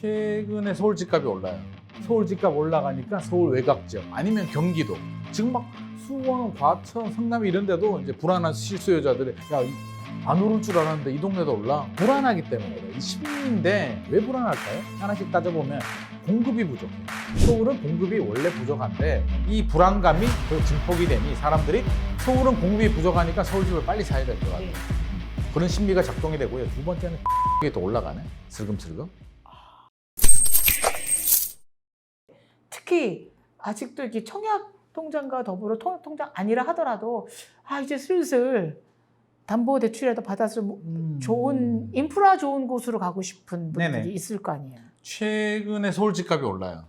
최근에 서울 집값이 올라요. 서울 집값 올라가니까 서울 외곽 지역 아니면 경기도 지금 막 수원, 과천, 성남 이런 데도 이제 불안한 실수요자들이 안 오를 줄 알았는데 이 동네도 올라. 불안하기 때문에 그래요. 이 심리인데 왜 불안할까요? 하나씩 따져보면 공급이 부족해요. 서울은 공급이 원래 부족한데 이 불안감이 더 증폭이 되니 사람들이 서울은 공급이 부족하니까 서울집을 빨리 사야 될 것 같아요. 그런 심리가 작동이 되고요. 두 번째는 이게 또 올라가네. 슬금슬금. 특히 아직도 이렇게 청약통장과 더불어 통합통장 아니라 하더라도 이제 슬슬 담보대출이라도 받아서 좋은 인프라 좋은 곳으로 가고 싶은 분들이 네네. 있을 거 아니에요. 최근에 서울 집값이 올라요.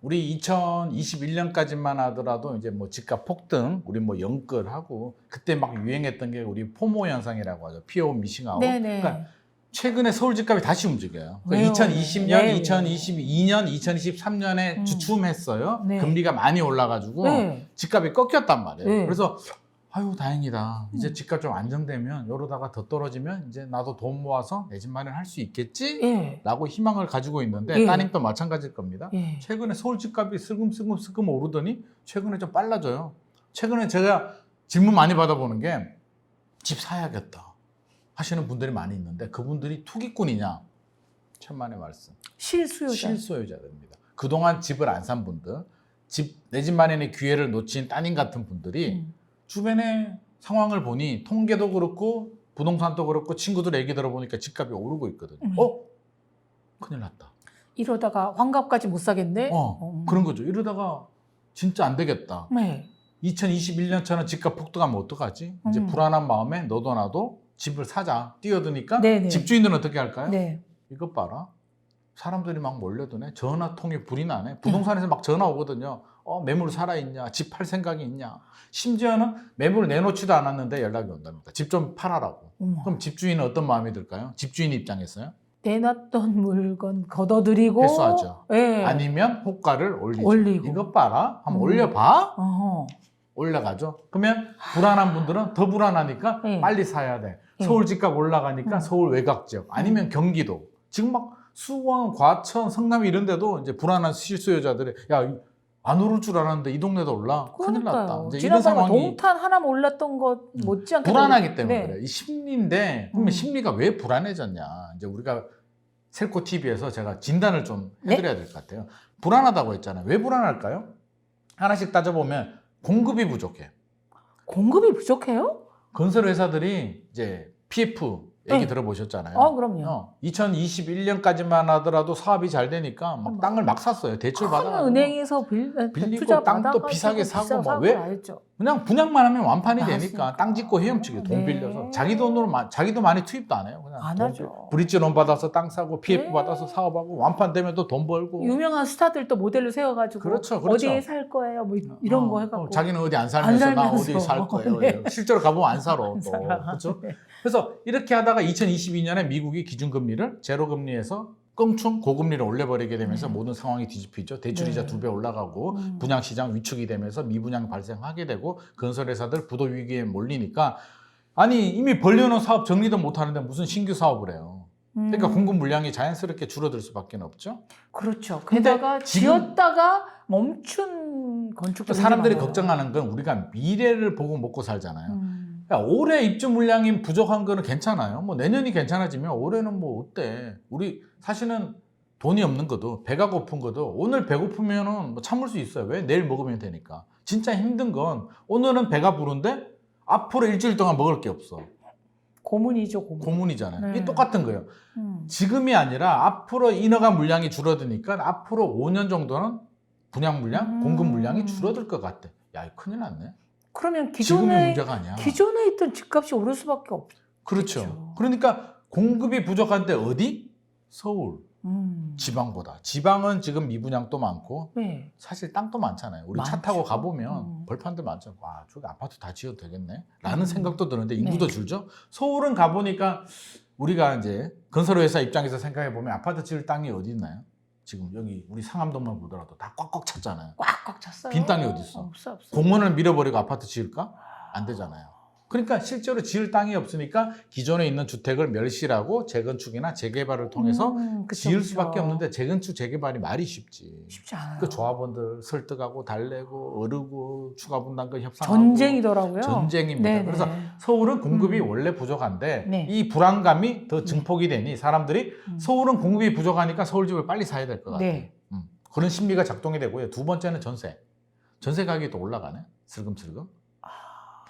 우리 2021년까지만 하더라도 이제 뭐 집값 폭등, 우리 뭐 영끌하고 그때 막 유행했던 게 우리 포모 현상이라고 하죠. 피어 미싱아웃. 네네. 그러니까 최근에 서울 집값이 다시 움직여요. 왜요? 2020년, 네. 2022년, 2023년에 주춤했어요. 네. 금리가 많이 올라가지고 네. 집값이 꺾였단 말이에요. 네. 그래서 아유 다행이다. 이제 집값 좀 안정되면 이러다가 더 떨어지면 이제 나도 돈 모아서 내 집 마련할 수 있겠지? 예. 라고 희망을 가지고 있는데 예. 따님도 마찬가지일 겁니다. 예. 최근에 서울 집값이 슬금슬금 오르더니 최근에 좀 빨라져요. 최근에 제가 질문 많이 받아보는 게 집 사야겠다 하시는 분들이 많이 있는데 그분들이 투기꾼이냐? 천만의 말씀. 실수요자. 실소유자들입니다. 그동안 집을 안 산 분들, 내 집 마련의 기회를 놓친 따님 같은 분들이 주변의 상황을 보니 통계도 그렇고 부동산도 그렇고 친구들 얘기 들어보니까 집값이 오르고 있거든요. 큰일 났다. 이러다가 환갑까지 못 사겠네. 그런 거죠. 이러다가 진짜 안 되겠다. 네. 2021년처럼 집값 폭등하면 어떡하지? 이제 불안한 마음에 너도 나도 집을 사자. 뛰어드니까 네네. 집주인들은 어떻게 할까요? 네. 이것 봐라. 사람들이 막 몰려드네. 전화통에 불이 나네. 부동산에서 막 전화 오거든요. 매물 살아있냐? 집 팔 생각이 있냐? 심지어는 매물 내놓지도 않았는데 연락이 온답니다. 집 좀 팔아라고. 그럼 집주인은 어떤 마음이 들까요? 집주인 입장에서요? 내놨던 물건 걷어들이고 회수하죠. 예. 아니면 호가를 올리죠. 올리고. 이것 봐라. 한번 올려봐. 어허. 올라가죠. 그러면 불안한 분들은 더 불안하니까 네. 빨리 사야 돼. 서울 집값 올라가니까 서울 외곽 지역 아니면 경기도. 지금 막 수원, 과천, 성남 이런 데도 이제 불안한 실수요자들이 안 오를 줄 알았는데 이 동네도 올라. 큰일 났다. 이제 이런 지난번에 상황이 동탄 하남 올랐던 것 못지않게 불안하기 때문에 네. 그래요. 이 심리인데 그러면 심리가 왜 불안해졌냐? 이제 우리가 셀코 TV에서 제가 진단을 좀 해드려야 될 것 같아요. 불안하다고 했잖아요. 왜 불안할까요? 하나씩 따져보면 공급이 부족해. 공급이 부족해요? 건설 회사들이 이제 PF 얘기 네. 들어보셨잖아요. 그럼요. 2021년까지만 하더라도 사업이 잘 되니까 막 땅을 막 샀어요. 대출 받아. 큰 은행에서 빌리고 투자 땅도 받아가지고 비싸게 사고 막 사고 왜? 알죠. 그냥 분양만 하면 완판이 맞습니다. 되니까 땅 짓고 헤엄치게 돈 네. 빌려서 자기 돈으로 자기도 많이 투입도 안 해요. 그냥 안 돈 하죠. 브릿지 론 받아서 땅 사고 PF 네. 받아서 사업하고 완판되면 또 돈 벌고. 유명한 스타들도 모델로 세워가지고 그렇죠, 그렇죠. 어디에 살 거예요? 뭐 이런 거 해갖고 자기는 어디 안 살면서 나 살면서. 어디 살 거예요. 네. 실제로 가보면 안 살아. 안 또. 살아. 그렇죠? 네. 그래서 이렇게 하다가 2022년에 미국이 기준금리를 제로금리에서 껑충 고금리를 올려버리게 되면서 모든 상황이 뒤집히죠. 대출이자 네. 2배 올라가고 분양시장 위축이 되면서 미분양 발생하게 되고 건설회사들 부도 위기에 몰리니까 아니 이미 벌려놓은 사업 정리도 못하는데 무슨 신규 사업을 해요. 그러니까 공급 물량이 자연스럽게 줄어들 수밖에 없죠. 그렇죠. 근데 게다가 지금- 지었다가 멈춘 건축도 사람들이 많아요. 걱정하는 건 우리가 미래를 보고 먹고 살잖아요. 그러니까 올해 입주 물량이 부족한 거는 괜찮아요. 뭐 내년이 괜찮아지면 올해는 뭐 어때? 우리 사실은 돈이 없는 것도 배가 고픈 것도 오늘 배고프면은 뭐 참을 수 있어요. 왜? 내일 먹으면 되니까. 진짜 힘든 건 오늘은 배가 부른데 앞으로 일주일 동안 먹을 게 없어. 고문이죠, 고문. 고문이잖아요. 네. 이게 똑같은 거예요. 음. 지금이 아니라 앞으로 인허가 물량이 줄어드니까 앞으로 5년 정도는 분양 물량, 공급 물량이 줄어들 것 같아. 야, 이거 큰일 났네. 그러면 지금이 기존에 문제가 아니야. 기존에 있던 집값이 오를 수밖에 없죠. 그렇죠. 그러니까 공급이 부족한데 어디? 서울, 지방보다. 지방은 지금 미분양도 많고 네. 사실 땅도 많잖아요. 우리 차 많죠. 타고 가보면 벌판들 많죠. 와, 저기 아파트 다 지어도 되겠네. 라는 생각도 드는데 인구도 네. 줄죠. 서울은 가보니까 우리가 이제 건설회사 입장에서 생각해보면 아파트 지을 땅이 어디 있나요? 지금 여기 우리 상암동만 보더라도 다 꽉꽉 찼잖아요. 꽉꽉 찼어요. 빈 땅이 어디 있어? 없어. 공원을 밀어버리고 아파트 지을까? 안 되잖아요. 그러니까 실제로 지을 땅이 없으니까 기존에 있는 주택을 멸실하고 재건축이나 재개발을 통해서 그쵸, 지을 그쵸. 수밖에 없는데 재건축 재개발이 말이 쉽지. 쉽지 않아요. 그 조합원들 설득하고 달래고 어르고 추가 분담금 협상하고 전쟁이더라고요. 전쟁입니다. 네네. 그래서 서울은 공급이 원래 부족한데 네. 이 불안감이 더 증폭이 되니 사람들이 음. 서울은 공급이 부족하니까 서울 집을 빨리 사야 될 것 같아요. 네. 그런 심리가 작동이 되고요. 두 번째는 전세. 전세 가격이 또 올라가네. 슬금슬금.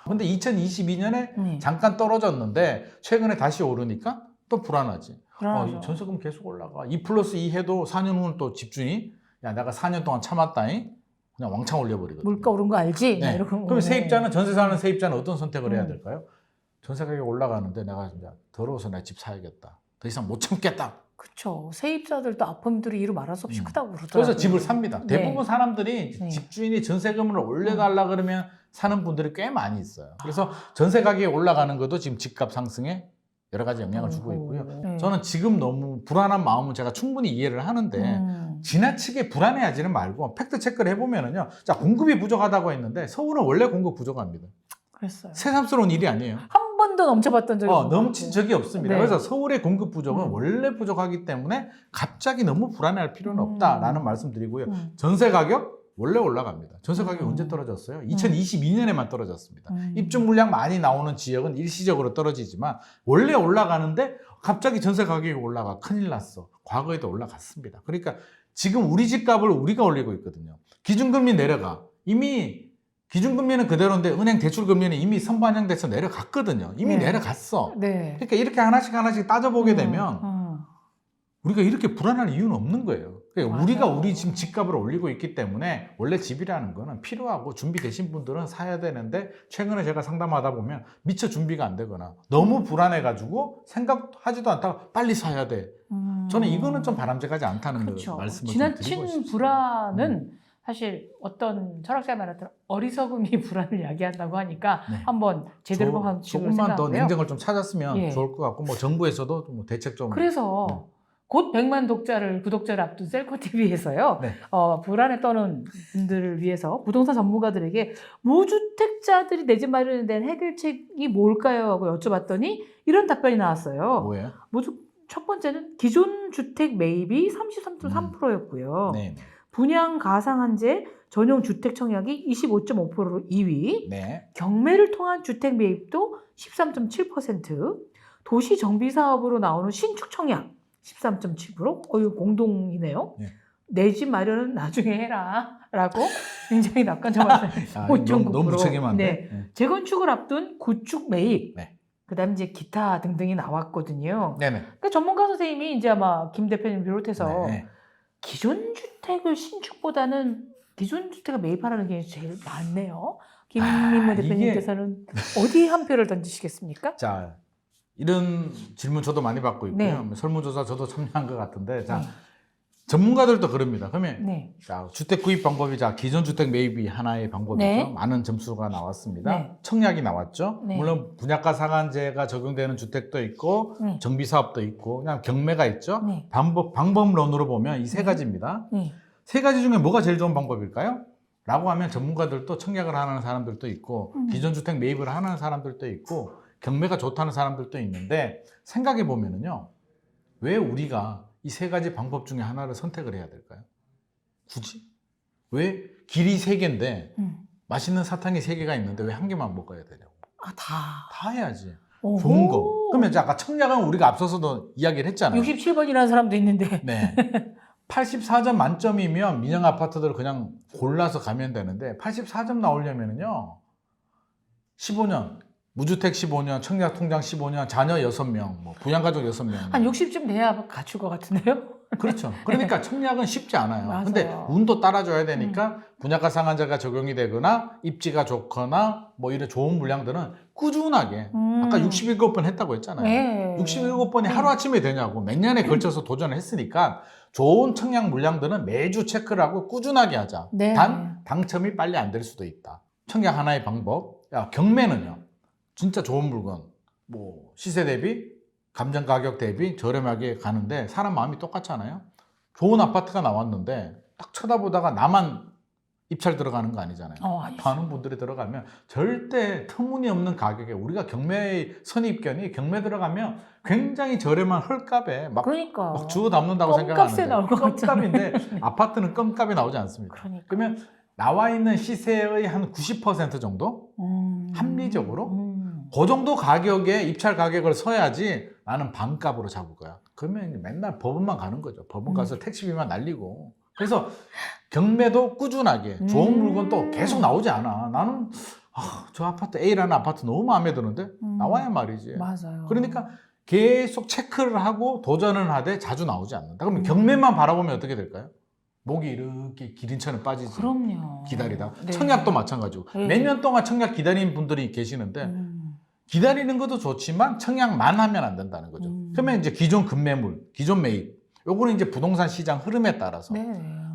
근데 2022년에 네. 잠깐 떨어졌는데 최근에 다시 오르니까 또 불안하지. 불안하죠. 이 전세금 계속 올라가. 2+2 해도 4년 후는 또 집주인이 야 내가 4년 동안 참았다잉. 그냥 왕창 올려버리거든요. 물가 오른 거 알지? 네. 이러고. 그럼 세입자는 전세 사는 세입자는 어떤 선택을 해야 음. 될까요? 전세 가격이 올라가는데 내가 진짜 더러워서 내 집 사야겠다. 더 이상 못 참겠다. 그렇죠. 세입자들도 아픔들이 이루 말할 수 없이 크다고 그러더라고요. 그래서 집을 삽니다. 네. 대부분 사람들이 네. 집주인이 전세금을 올려달라 그러면 사는 분들이 꽤 많이 있어요. 그래서 전세 가격이 올라가는 것도 지금 집값 상승에 여러 가지 영향을 주고 있고요. 네. 저는 지금 너무 불안한 마음은 제가 충분히 이해를 하는데 지나치게 불안해하지는 말고 팩트 체크를 해보면은요. 자, 공급이 부족하다고 했는데 서울은 원래 공급 부족합니다. 그랬어요. 새삼스러운 일이 아니에요. 한 번도 넘쳐봤던 적이 없는 것 넘친 같아요. 적이 없습니다. 네. 그래서 서울의 공급 부족은 원래 부족하기 때문에 갑자기 너무 불안해할 필요는 없다라는 말씀드리고요. 전세 가격 원래 올라갑니다. 전세 가격이 언제 떨어졌어요? 2022년에만 떨어졌습니다. 입주 물량 많이 나오는 지역은 일시적으로 떨어지지만 원래 올라가는데 갑자기 전세 가격이 올라가 큰일 났어. 과거에도 올라갔습니다. 그러니까 지금 우리 집값을 우리가 올리고 있거든요. 기준금리 내려가. 이미 기준금리는 그대로인데 은행 대출금리는 이미 선반영돼서 내려갔거든요. 이미 네. 내려갔어. 네. 그러니까 이렇게 하나씩 따져보게 되면 우리가 이렇게 불안할 이유는 없는 거예요. 그러니까 맞아요. 우리가 우리 지금 집값을 올리고 있기 때문에 원래 집이라는 거는 필요하고 준비되신 분들은 사야 되는데 최근에 제가 상담하다 보면 미처 준비가 안 되거나 너무 불안해가지고 생각하지도 않다가 빨리 사야 돼. 저는 이거는 좀 바람직하지 않다는 그렇죠. 말씀을 좀 드리고 지나친 싶습니다. 불안은 사실 어떤 철학자 말하던 어리석음이 불안을 야기한다고 하니까 네. 한번 제대로 한번 조금만 더 냉정을 좀 찾았으면 예. 좋을 것 같고 뭐 정부에서도 뭐 대책 좀 그래서 곧 100만 구독자를 앞둔 셀코TV에서요. 네. 불안에 떠는 분들을 위해서 부동산 전문가들에게 무주택자들이 내 집 마련에 대한 해결책이 뭘까요? 하고 여쭤봤더니 이런 답변이 나왔어요. 뭐예요? 첫 번째는 기존 주택 매입이 33.3%였고요. 네. 분양 가상한제 전용 주택 청약이 25.5%로 2위, 네. 경매를 통한 주택 매입도 13.7%, 도시 정비 사업으로 나오는 신축 청약 13.7%, 이거 공동이네요. 네. 내 집 마련은 나중에 해라라고 굉장히 낙관적인 5.9%. 너무 무책임한데. 네. 네. 재건축을 앞둔 구축 매입. 네. 그다음 이제 기타 등등이 나왔거든요. 네네. 그러니까 전문가 선생님이 이제 아마 김 대표님 비롯해서 네. 기존 주택을 신축보다는 기존 주택을 매입하라는 게 제일 많네요. 김민모 대표님께서는 어디에 한 표를 던지시겠습니까? 자, 이런 질문 저도 많이 받고 있고요. 네. 설문조사 저도 참여한 것 같은데, 자, 네. 전문가들도 그럽니다. 그러면 네. 자, 주택 구입 방법이 자, 기존 주택 매입이 하나의 방법이죠. 네. 많은 점수가 나왔습니다. 네. 청약이 나왔죠. 네. 물론 분양가 상한제가 적용되는 주택도 있고 네. 정비 사업도 있고 그냥 경매가 있죠. 네. 방법론으로 보면 이 세 가지입니다. 네. 세 가지 중에 뭐가 제일 좋은 방법일까요? 라고 하면 전문가들도 청약을 하는 사람들도 있고 기존 주택 매입을 하는 사람들도 있고 경매가 좋다는 사람들도 있는데 생각해 보면은요. 왜 우리가 이 세 가지 방법 중에 하나를 선택을 해야 될까요? 굳이? 왜 길이 세 개인데 맛있는 사탕이 세 개가 있는데 왜 한 개만 먹어야 되냐고. 다 해야지. 오호. 좋은 거. 그러면 이제 아까 청약은 우리가 앞서서도 이야기를 했잖아요. 67번이라는 사람도 있는데. 네. 84점 만점이면 민영 아파트들을 그냥 골라서 가면 되는데 84점 나오려면은요. 15년 무주택 15년, 청약 통장 15년, 자녀 6명, 뭐 부양가족 6명. 한 60쯤 돼야 갖출 것 같은데요? 그렇죠. 그러니까 청약은 쉽지 않아요. 맞아요. 근데 운도 따라줘야 되니까 분양가 상한제가 적용이 되거나 입지가 좋거나 뭐 이런 좋은 물량들은 꾸준하게 아까 67번 했다고 했잖아요. 네. 67번이 하루아침에 되냐고 몇 년에 걸쳐서 도전을 했으니까 좋은 청약 물량들은 매주 체크를 하고 꾸준하게 하자. 네. 단 당첨이 빨리 안 될 수도 있다. 청약 하나의 방법. 경매는요. 진짜 좋은 물건, 뭐 시세 대비, 감정 가격 대비 저렴하게 가는데 사람 마음이 똑같잖아요. 좋은 아파트가 나왔는데 딱 쳐다보다가 나만 입찰 들어가는 거 아니잖아요. 아니죠. 많은 분들이 들어가면 절대 터무니없는 가격에 우리가 경매의 선입견이 경매 들어가면 굉장히 저렴한 헐값에 막 그러니까 주워 담는다고 껌값에 나올 것 생각하는데 껌값인데 아파트는 껌값이 나오지 않습니다. 그러니까. 그러면 나와 있는 시세의 한 90% 정도 합리적으로 그 정도 가격에 입찰 가격을 서야지 나는 반값으로 잡을 거야. 그러면 맨날 법원만 가는 거죠. 법원 가서 택시비만 날리고. 그래서 경매도 꾸준하게 좋은 물건 또 계속 나오지 않아. 나는 저 아파트 A라는 아파트 너무 마음에 드는데 나와야 말이지. 맞아요. 그러니까 계속 체크를 하고 도전을 하되 자주 나오지 않는다. 그러면 경매만 바라보면 어떻게 될까요? 목이 이렇게 기린처럼 빠지지. 그럼요. 기다리다. 네. 청약도 마찬가지고. 네. 몇 년 동안 청약 기다리는 분들이 계시는데 기다리는 것도 좋지만 청약만 하면 안 된다는 거죠. 그러면 이제 기존 급매물, 기존 매입. 요거는 이제 부동산 시장 흐름에 따라서 네.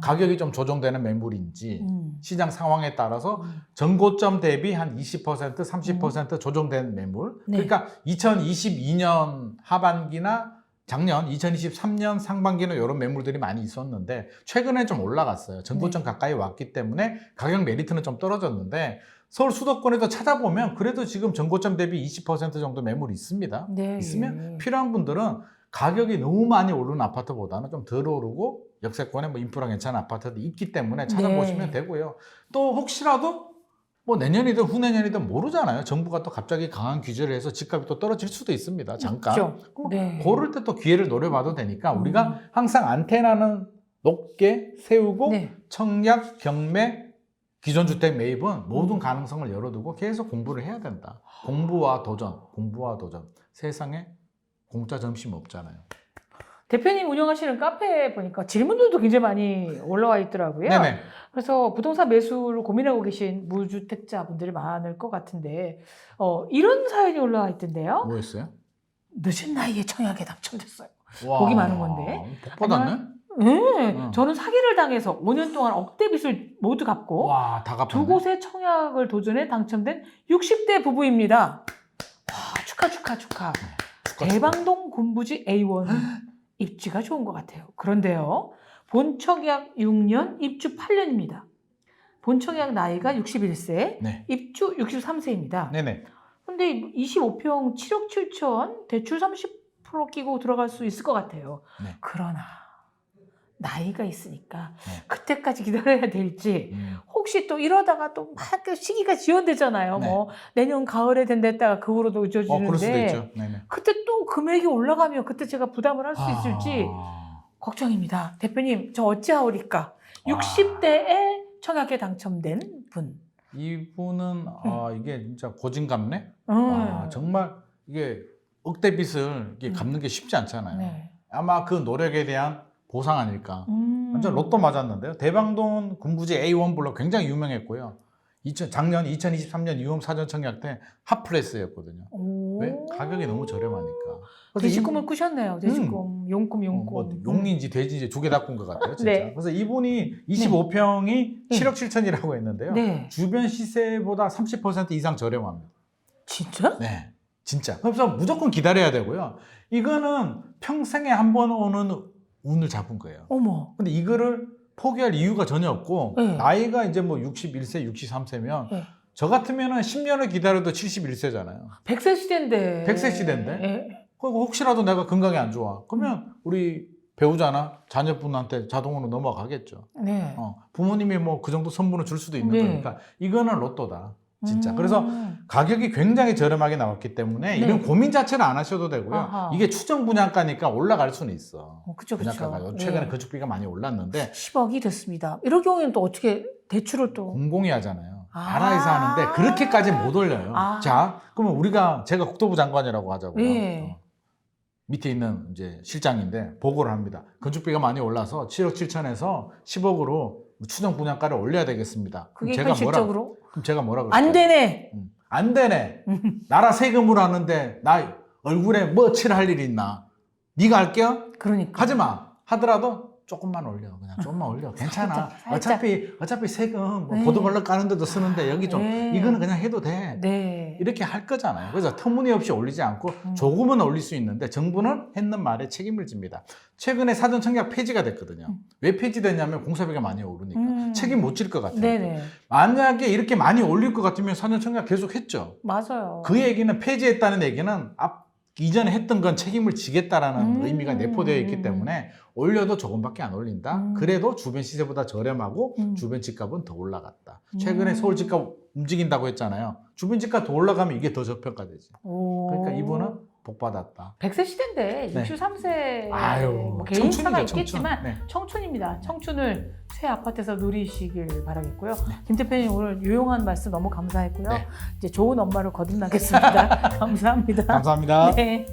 가격이 좀 조정되는 매물인지 시장 상황에 따라서 전고점 대비 한 20%, 30% 조정된 매물. 네. 그러니까 2022년 하반기나 작년 2023년 상반기는 이런 매물들이 많이 있었는데 최근에 좀 올라갔어요. 전고점 가까이 왔기 때문에 가격 메리트는 좀 떨어졌는데 서울 수도권에도 찾아보면 그래도 지금 전고점 대비 20% 정도 매물이 있습니다. 네. 있으면 필요한 분들은 가격이 너무 많이 오르는 아파트보다는 좀 덜 오르고 역세권에 뭐 인프라 괜찮은 아파트도 있기 때문에 찾아보시면 되고요. 또 혹시라도 뭐 내년이든 후내년이든 모르잖아요. 정부가 또 갑자기 강한 규제를 해서 집값이 또 떨어질 수도 있습니다. 잠깐. 그렇죠. 네. 그럴 때 또 기회를 노려봐도 되니까 우리가 항상 안테나는 높게 세우고 네. 청약, 경매, 기존주택 매입은 모든 가능성을 열어두고 계속 공부를 해야 된다. 공부와 도전, 공부와 도전. 세상에 공짜 점심 없잖아요. 대표님 운영하시는 카페에 보니까 질문들도 굉장히 많이 올라와 있더라고요. 네네. 그래서 부동산 매수를 고민하고 계신 무주택자분들이 많을 것 같은데 이런 사연이 올라와 있던데요. 뭐였어요? 늦은 나이에 청약에 당첨됐어요. 와, 복이 많은 건데. 복 받았네? 네, 저는 사기를 당해서 5년 동안 억대 빚을 모두 갚고 와, 다 갚았네. 두 곳의 청약을 도전해 당첨된 60대 부부입니다. 와, 축하. 대방동 군부지 A1 입지가 좋은 것 같아요. 그런데요, 본청약 6년, 입주 8년입니다. 본청약 나이가 61세, 네. 입주 63세입니다. 네네. 근데 25평 7억 7천, 대출 30% 끼고 들어갈 수 있을 것 같아요. 네. 그러나 나이가 있으니까 네. 그때까지 기다려야 될지 혹시 또 이러다가 또 막 시기가 지연되잖아요. 네. 뭐 내년 가을에 된댔다가 그 후로도 그럴 수도 늦어지는데 있죠. 네네. 그때 또 금액이 올라가면 그때 제가 부담을 할 수 있을지 걱정입니다. 대표님, 저 어찌하오리까? 60대에 청약에 당첨된 분. 이분은 이게 진짜 고진감래? 음. 정말 이게 억대 빚을 이게 갚는 게 쉽지 않잖아요. 네. 아마 그 노력에 대한 보상 아닐까. 완전 로또 맞았는데요. 대방동 군부지 A1 블록 굉장히 유명했고요. 작년 2023년 유홈 사전 청약 때 핫플레스였거든요. 오. 왜? 가격이 너무 저렴하니까. 돼지꿈을 꾸셨네요. 돼지꿈, 용꿈. 뭐 용인지 돼지인지 두 개 다 꾼 것 같아요. 진짜. 네. 그래서 이분이 25평이 7억 7천이라고 했는데요. 네. 주변 시세보다 30% 이상 저렴합니다. 진짜? 네, 진짜. 그래서 무조건 기다려야 되고요. 이거는 평생에 한 번 오는 운을 잡은 거예요. 어머. 근데 이거를 포기할 이유가 전혀 없고 네. 나이가 이제 뭐 61세, 63세면 네. 저 같으면은 10년을 기다려도 71세잖아요. 100세 시대인데. 100세 시대인데? 네. 그리고 혹시라도 내가 건강이 안 좋아. 그러면 우리 배우자나 자녀분한테 자동으로 넘어가겠죠. 네. 부모님이 뭐 그 정도 선물을 줄 수도 있는 네. 거니까 이거는 로또다. 진짜. 그래서 가격이 굉장히 저렴하게 나왔기 때문에 네. 이런 고민 자체는 안 하셔도 되고요. 아하. 이게 추정 분양가니까 올라갈 수는 있어. 그쵸. 분양가가 최근에 네. 건축비가 많이 올랐는데 10억이 됐습니다. 이럴 경우에는 또 어떻게 대출을 또. 공공이 하잖아요. 아. 나라에서 하는데 그렇게까지 못 올려요. 아. 자, 그러면 제가 국토부 장관이라고 하자고요. 네. 밑에 있는 이제 실장인데 보고를 합니다. 건축비가 많이 올라서 7억 7천에서 10억으로 추정 분양가를 올려야 되겠습니다. 그게 그럼 현실적으로 제가 뭐라 그럴까요? 안 되네. 안 되네. 나라 세금으로 하는데 나 얼굴에 뭐 칠할 일이 있나? 네가 할게요? 그러니까. 하지 마. 하더라도 조금만 올려. 그냥 조금만 올려. 괜찮아. 살짝. 어차피 세금 뭐 네. 보도블럭 까는데도 쓰는데 여기 좀 네. 이거는 그냥 해도 돼. 네. 이렇게 할 거잖아요. 그래서 터무니없이 올리지 않고 조금은 올릴 수 있는데 정부는 했는 말에 책임을 집니다. 최근에 사전 청약 폐지가 됐거든요. 왜 폐지됐냐면 공사비가 많이 오르니까 책임 못 질 것 같아요. 네네. 만약에 이렇게 많이 올릴 것 같으면 사전 청약 계속 했죠. 맞아요. 그 얘기는 폐지했다는 얘기는 이전에 했던 건 책임을 지겠다라는 의미가 내포되어 있기 때문에 올려도 조금밖에 안 올린다. 그래도 주변 시세보다 저렴하고 주변 집값은 더 올라갔다. 최근에 서울 집값 움직인다고 했잖아요. 주변 집값 더 올라가면 이게 더 저평가되지. 그러니까 이분은 복 받았다. 100세 시대인데 네. 63세 아유, 뭐 개인차가 청춘이죠, 있겠지만 청춘. 네. 청춘입니다. 청춘을 새 아파트에서 누리시길 바라겠고요. 김 대표님 오늘 유용한 말씀 너무 감사했고요. 네. 이제 좋은 엄마로 거듭나겠습니다. 감사합니다. 감사합니다. 네.